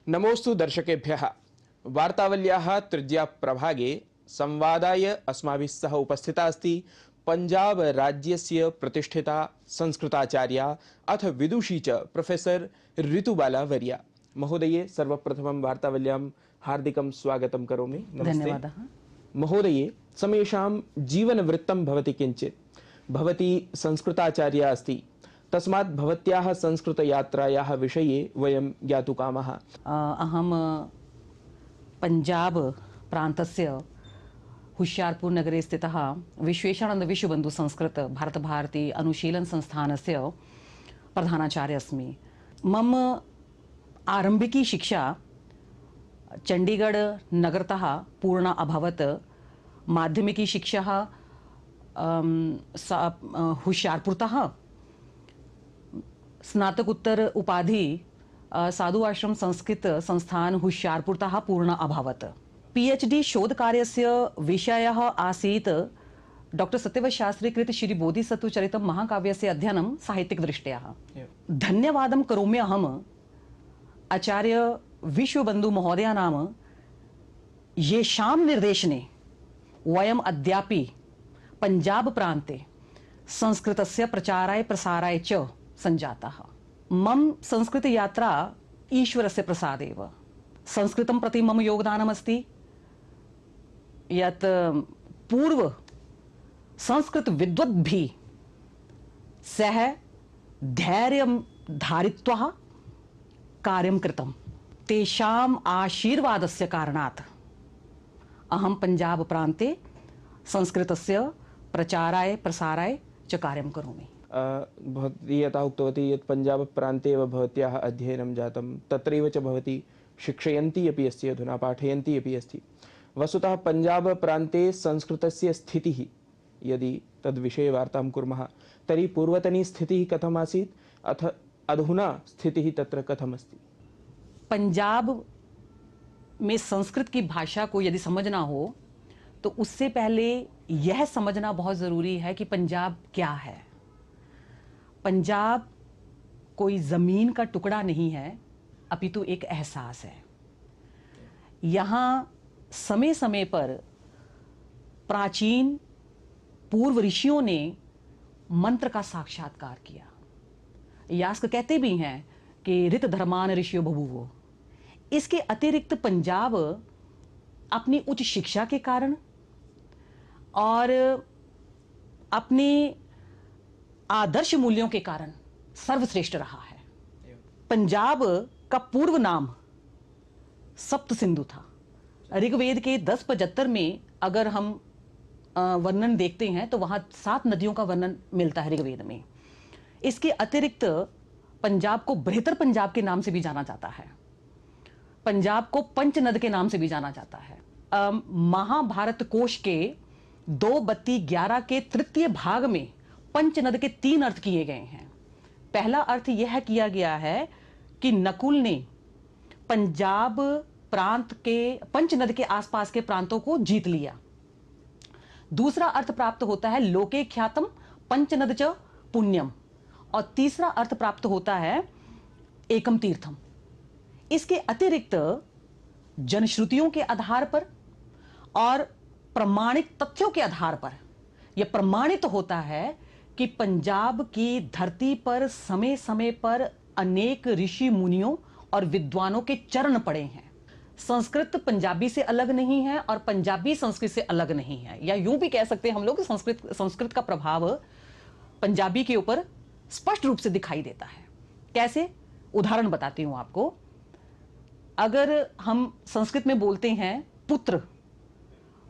नमोस्तु दर्शकेभ्यः। वार्तावल्याः तृतीयप्रभागे संवादाय अस्माभिः सह उपस्थिता अस्ति पंजाब राज्यस्य प्रतिष्ठिता संस्कृताचार्या अथ विदुषी च प्रोफेसर ऋतुबाला वर्या। महोदये, सर्वप्रथमं वार्तावल्यां हार्दिकं स्वागतं करोमि। धन्यवादः। महोदये, समेषां जीवनवृत्तं भवति किञ्चित्। भवती संस्कृताचार्या अस्ति, तस्मात् भवत्याः संस्कृतयात्रायाः विषये वयं ज्ञातुकामः। अहं पंजाब प्रान्तस्य हुशियारपुर नगरे स्थितः विश्वेशानन्द विश्वबन्धु संस्कृत भारतभारती अनुशीलन संस्थानस्य प्रधानाचार्य अस्मि। मम आरम्भिकी शिक्षा चण्डीगढ़ नगरतः पूर्णा अभवत्। माध्यमिकी शिक्षा हुशियारपुरतः, स्नातकोत्तर उपाधि साधु आश्रम संस्कृत संस्थान हुशियारपुरतः पूर्ण अभवत्। पीएचडी शोधकार्यस्य विषयः आसीत् डॉक्टर सत्यवत शास्त्री कृत श्री बोधिसत्वचरितं महाकाव्यस्य अध्ययनं साहित्यिकदृष्ट्या। धन्यवादं करोमि अहम् आचार्य विश्वबन्धु महोदयानां येषां निर्देशने वयम् अद्यापि पंजाब प्रान्ते संस्कृतस्य प्रचाराय प्रसाराय च संजाताः। मम संस्कृत यात्रा ईश्वरस्य प्रसादेव। संस्कृतं प्रति मम योगदानमस्ति यत् पूर्व संस्कृत विद्वद्भिः सह धैर्यं धारित्वा कार्यं कृतं। तेषाम् आशीर्वादस्य कारणात् अहं पंजाब प्रान्ते संस्कृतस्य प्रचाराय प्रसाराय च कार्यं करोमि। भवती यथा उक्तवती यत् पंजाब प्रान्ते एव भवत्याः अध्ययनं जातं, तत्रैव च भवती शिक्षयन्ती अपि अस्ति, अधुना पाठयन्ती अपि अस्ति। वस्तुतः पंजाब प्रान्ते संस्कृतस्य स्थितिः यदि तद्विषये वार्तां कुर्मः तर्हि पूर्वतनी स्थितिः कथम् आसीत् अथ अधुना स्थितिः तत्र कथम् अस्ति? पंजाब में संस्कृत की भाषा को यदि समझना हो तो उससे पहले यह समझना बहुत ज़रूरी है कि पंजाब क्या है। पंजाब कोई ज़मीन का टुकड़ा नहीं है, अपितु एक एहसास है। यहाँ समय समय पर प्राचीन पूर्व ऋषियों ने मंत्र का साक्षात्कार किया। यास्क कहते भी हैं कि ऋत धर्मान ऋषियो बभूवो। इसके अतिरिक्त पंजाब अपनी उच्च शिक्षा के कारण और अपने आदर्श मूल्यों के कारण सर्वश्रेष्ठ रहा है। पंजाब का पूर्व नाम सप्त सिंधु था। ऋग्वेद के 10:75 में अगर हम वर्णन देखते हैं तो वहाँ 7 नदियों का वर्णन मिलता है ऋग्वेद में। इसके अतिरिक्त पंजाब को बृहत्तर पंजाब के नाम से भी जाना जाता है। पंजाब को पंचनद के नाम से भी जाना जाता है। महाभारत कोश के 2:32-11 के तृतीय भाग में पंचनद के 3 अर्थ किए गए हैं। पहला अर्थ यह किया गया है कि नकुल ने पंजाब प्रांत के पंचनद के आसपास के प्रांतों को जीत लिया। दूसरा अर्थ प्राप्त होता है लोके ख्यातम पंचनद च पुण्यम, और तीसरा अर्थ प्राप्त होता है एकम तीर्थम। इसके अतिरिक्त जनश्रुतियों के आधार पर और प्रमाणिक तथ्यों के आधार पर यह प्रमाणित होता है कि पंजाब की धरती पर समय समय पर अनेक ऋषि मुनियों और विद्वानों के चरण पड़े हैं। संस्कृत पंजाबी से अलग नहीं है और पंजाबी संस्कृत से अलग नहीं है, या यूं भी कह सकते हैं हम लोग कि संस्कृत का प्रभाव पंजाबी के ऊपर स्पष्ट रूप से दिखाई देता है। कैसे? उदाहरण बताती हूं आपको। अगर हम संस्कृत में बोलते हैं पुत्र,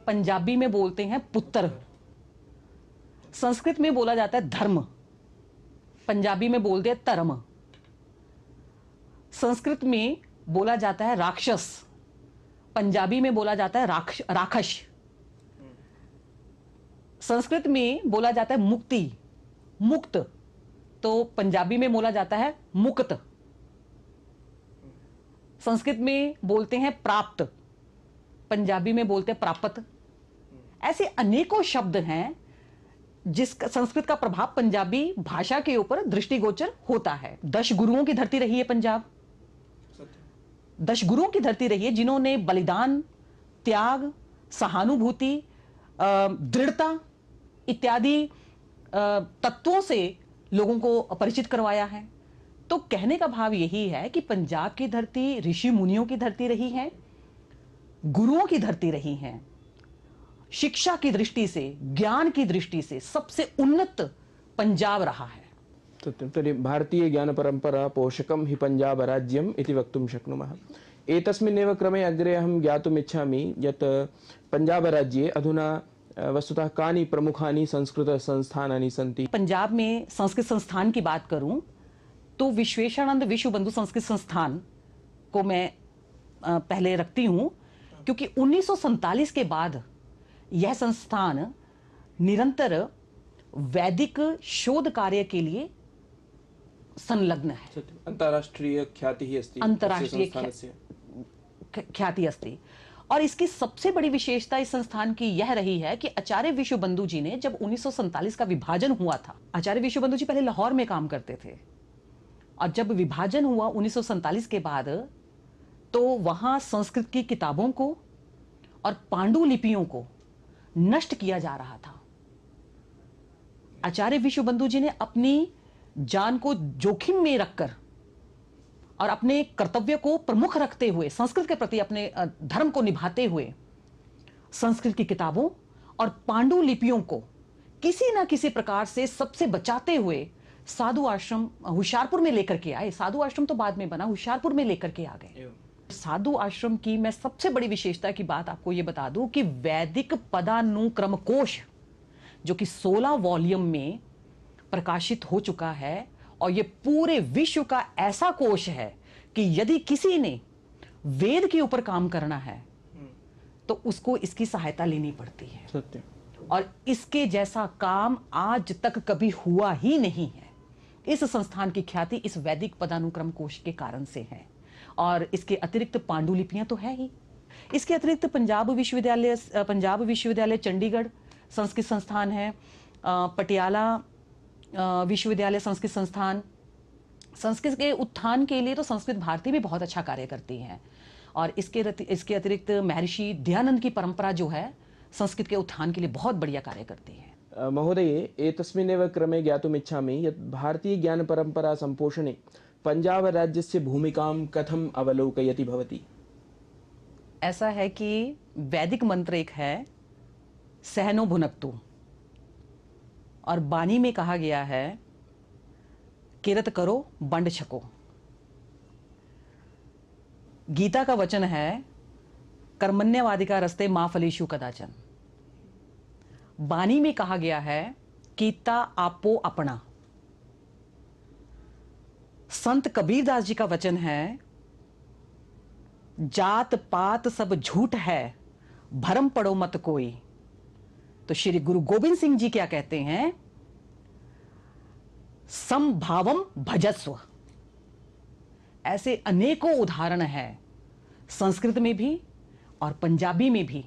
पंजाबी में बोलते हैं पुत्र। संस्कृत में बोला जाता है धर्म, पंजाबी में बोलते हैं धर्म। संस्कृत में बोला जाता है राक्षस, पंजाबी में बोला जाता है राक्षस। संस्कृत में बोला जाता है मुक्ति, मुक्त, तो पंजाबी में बोला जाता है मुक्त। संस्कृत में बोलते हैं प्राप्त, पंजाबी में बोलते हैं प्राप्त। ऐसे अनेकों शब्द हैं जिसका संस्कृत का प्रभाव पंजाबी भाषा के ऊपर दृष्टिगोचर होता है। 10 गुरुओं की धरती रही है पंजाब। दशगुरुओं की धरती रही है, जिन्होंने बलिदान, त्याग, सहानुभूति, दृढ़ता इत्यादि तत्वों से लोगों को परिचित करवाया है। तो कहने का भाव यही है कि पंजाब की धरती ऋषि मुनियों की धरती रही है, गुरुओं की धरती रही है। शिक्षा की दृष्टि से, ज्ञान की दृष्टि से सबसे उन्नत पंजाब रहा है। सत्यं। तर्हि भारतीय ज्ञानपरम्परा पोषकं हि पञ्जाब राज्यम् इति वक्तुं शक्नुमः। एतस्मिन्नेव क्रमे अग्रे अहं ज्ञातुम् इच्छामि यत् पञ्जाबराज्ये अधुना वस्तुतः कानि प्रमुखानि संस्कृतसंस्थानानि सन्ति। पंजाब में संस्कृत संस्थान की बात करूं तो विश्वेशानंद विश्व बंधु संस्कृत संस्थान को मैं पहले रखती हूं, क्योंकि 1947 के बाद यह संस्थान निरंतर वैदिक शोध कार्य के लिए संलग्न है। अंतर्राष्ट्रीय ख्याति अस्ति, अंतर्राष्ट्रीय ख्याति अस्ति। और इसकी सबसे बड़ी विशेषता इस संस्थान की यह रही है कि आचार्य विश्व बंधु जी ने, जब 1947 का विभाजन हुआ था, आचार्य विश्व बंधु जी पहले लाहौर में काम करते थे, और जब विभाजन हुआ 1947 के बाद, तो वहां संस्कृत की किताबों को और पांडुलिपियों को नष्ट किया जा रहा था। आचार्य विश्व बंधु जी ने अपनी जान को जोखिम में रखकर और अपने कर्तव्य को प्रमुख रखते हुए, संस्कृत के प्रति अपने धर्म को निभाते हुए, संस्कृत की किताबों और पांडुलिपियों को किसी ना किसी प्रकार से सबसे बचाते हुए साधु आश्रम होशियारपुर में लेकर के आए। साधु आश्रम तो बाद में बना, होशियारपुर में लेकर के आ गए। साधु आश्रम की मैं सबसे बड़ी विशेषता की बात आपको यह बता दूं कि वैदिक पदानुक्रम कोश, जो कि 16 वॉल्यूम में प्रकाशित हो चुका है, और यह पूरे विश्व का ऐसा कोश है कि यदि किसी ने वेद के ऊपर काम करना है तो उसको इसकी सहायता लेनी पड़ती है। सत्य। और इसके जैसा काम आज तक कभी हुआ ही नहीं है। इस संस्थान की ख्याति इस वैदिक पदानुक्रम कोश के कारण से है। और इसके अतिरिक्त पांडुलिपियां तो है ही। इसके अतिरिक्त पंजाब विश्वविद्यालय चंडीगढ़ संस्कृत संस्थान है, पटियाला विश्वविद्यालय संस्कृत संस्थान, संस्कृत के उत्थान के लिए तो संस्कृत भारती भी बहुत अच्छा कार्य करती है। और इसके अतिरिक्त महर्षि दयानंद की परंपरा जो है संस्कृत के उत्थान के लिए बहुत बढ़िया कार्य करती है। महोदय, एतस्मिन्नेव क्रमे ज्ञातुम् इच्छामि यत् भारतीय ज्ञानपरम्परा सम्पोषणे पंजाब राज्यस्य भूमिकां कथम् अवलोकयति भवती? ऐसा है कि वैदिक मंत्र एक है सहनो भुनक्तु, और बानी में कहा गया है किरत करो बंड छको। गीता का वचन है कर्मण्यवादिका रस्ते मा फलेषु कदाचन। बानी में कहा गया है कीता आपो अपना। संत कबीरदास जी का वचन है जात पात सब झूठ है, भरम पड़ो मत कोई। तो श्री गुरु गोविंद सिंह जी क्या कहते हैं? समभावम भजस्व। ऐसे अनेकों उदाहरण हैं संस्कृत में भी और पंजाबी में भी,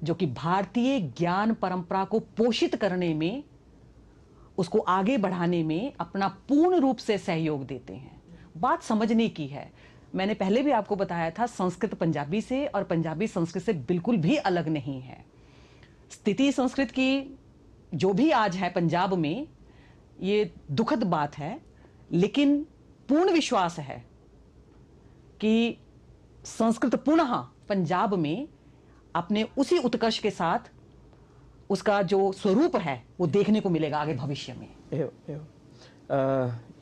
जो कि भारतीय ज्ञान परंपरा को पोषित करने में, उसको आगे बढ़ाने में अपना पूर्ण रूप से सहयोग देते हैं। बात समझने की है। मैंने पहले भी आपको बताया था, संस्कृत पंजाबी से और पंजाबी संस्कृत से बिल्कुल भी अलग नहीं है। स्थिति संस्कृत की जो भी आज है पंजाब में, ये दुखद बात है, लेकिन पूर्ण विश्वास है कि संस्कृत पुनः पंजाब में अपने उसी उत्कर्ष के साथ उसका जो स्वरूप है वो देखने को मिलेगा आगे भविष्य में।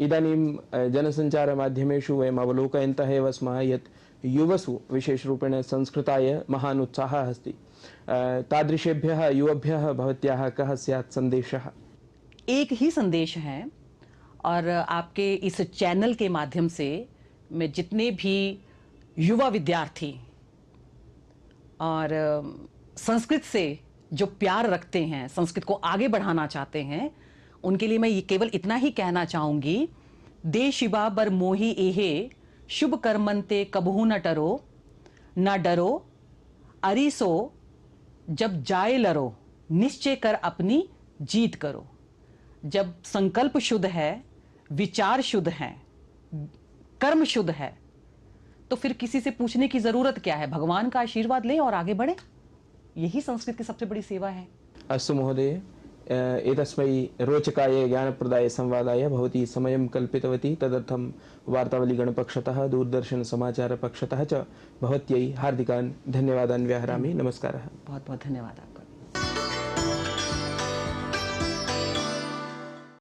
इदानीं जनसञ्चारमाध्यमेषु वयम् अवलोकयन्तः एव स्मः यत् युवसु विशेषरूपेण संस्कृताय महान् उत्साहः अस्ति। तादृशेभ्यः युवभ्यः भवत्याः कः स्यात् सन्देशः? एक ही संदेश है, और आपके इस चैनल के माध्यम से मैं जितने भी युवा विद्यार्थी और संस्कृत से जो प्यार रखते हैं, संस्कृत को आगे बढ़ाना चाहते हैं, उनके लिए मैं ये केवल इतना ही कहना चाहूंगी, दे शिवा बर मोही एहे शुभ कर्मंते कबहू न डरो अरिसो जब जाए लरो निश्चय कर अपनी जीत करो। जब संकल्प शुद्ध है, विचार शुद्ध है, कर्म शुद्ध है, तो फिर किसी से पूछने की जरूरत क्या है, भगवान का आशीर्वाद लें और आगे बढ़े। यही संस्कृत की सबसे बड़ी सेवा है। अस्तु महोदय, एतस्मै रोचकाय ज्ञानप्रदाय संवादाय भवती समयं कल्पितवती, तदर्थं वार्तावलीगणपक्षतः दूरदर्शनसमाचारपक्षतः च भवत्यै हार्दिकान् धन्यवादान् व्याहरामि। नमस्कारः। बहुत बहुत धन्यवाद आपका।